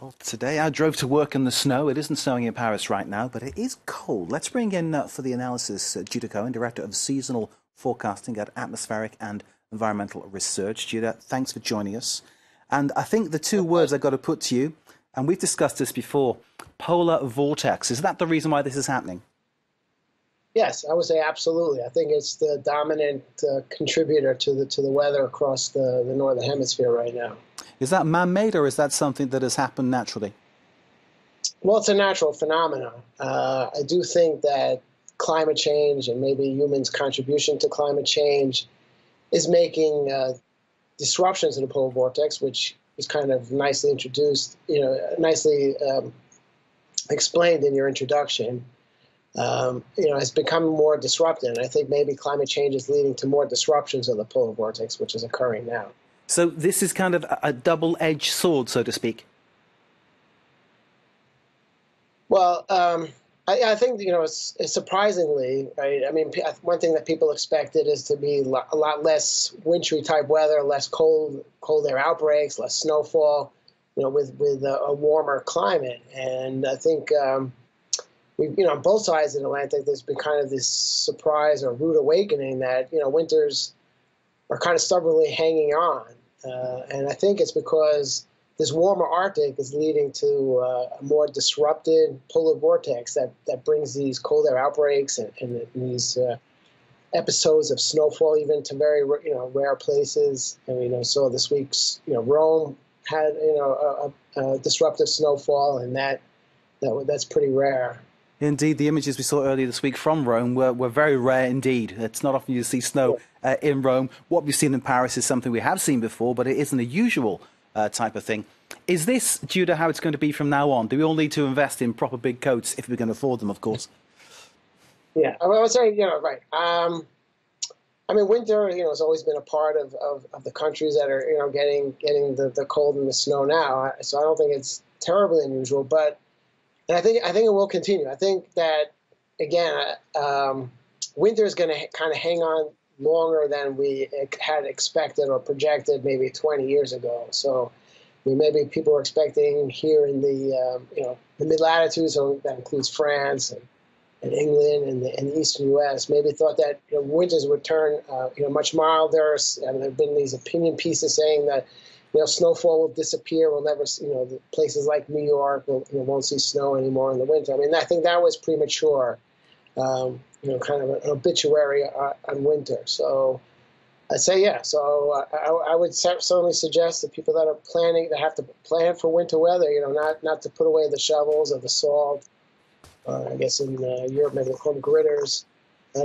Well, today I drove to work in the snow. It isn't snowing in Paris right now, but it is cold. Let's bring in for the analysis Judah Cohen, Director of Seasonal Forecasting at Atmospheric and Environmental Research. Judah, thanks for joining us. And I think the two words I've got to put to you, and we've discussed this before, polar vortex. Is that the reason why this is happening? Yes, I would say absolutely. I think it's the dominant contributor to the weather across the northern hemisphere right now. Is that man-made or is that something that has happened naturally? Well, it's a natural phenomenon. I do think that climate change and maybe humans' contribution to climate change is making disruptions in the polar vortex, which is kind of nicely introduced, nicely explained in your introduction. It's become more disruptive. And I think maybe climate change is leading to more disruptions of the polar vortex, which is occurring now. So this is kind of a double-edged sword, so to speak. Well, I think, it's surprisingly, right? I mean, one thing that people expected is to be a lot less wintry type weather, less cold air outbreaks, less snowfall, with a warmer climate. And I think, on both sides of the Atlantic, there's been kind of this surprise or rude awakening that, winters are kind of stubbornly hanging on. And I think it's because this warmer Arctic is leading to a more disrupted polar vortex that brings these cold air outbreaks and these episodes of snowfall even to very rare places. And we saw this week's Rome had a disruptive snowfall, and that's pretty rare. Indeed, the images we saw earlier this week from Rome were very rare indeed. It's not often you see snow in Rome. What we've seen in Paris is something we have seen before, but it isn't a usual type of thing. Is this, Judah, how it's going to be from now on? Do we all need to invest in proper big coats if we can afford them, of course? Yeah, I would say, right. I mean, winter, has always been a part of the countries that are, getting the cold and the snow now. So I don't think it's terribly unusual, but and I think it will continue. I think that, again, winter is going to kind of hang on longer than we had expected or projected maybe 20 years ago. So maybe people were expecting here in the mid-latitudes, so that includes France and England and the eastern U.S., maybe thought that winters would turn much milder. And there have been these opinion pieces saying that snowfall will disappear. We'll never, places like New York won't see snow anymore in the winter. I mean, I think that was premature, kind of an obituary on winter. So I'd say, yeah. So I would certainly suggest that people that are planning, that have to plan for winter weather, not to put away the shovels or the salt. I guess in Europe, maybe home gritters.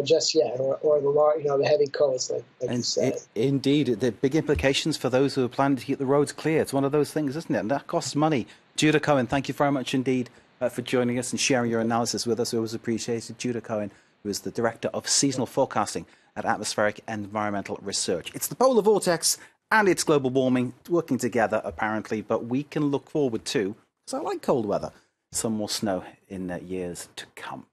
Just yet, or the heavy coats, like you said. Indeed, the big implications for those who are planning to keep the roads clear. It's one of those things, isn't it? And that costs money. Judah Cohen, thank you very much indeed for joining us and sharing your analysis with us. We always appreciate it. Judah Cohen, who is the Director of Seasonal Forecasting at Atmospheric and Environmental Research. It's the polar vortex and it's global warming working together, apparently, but we can look forward to, because I like cold weather, some more snow in years to come.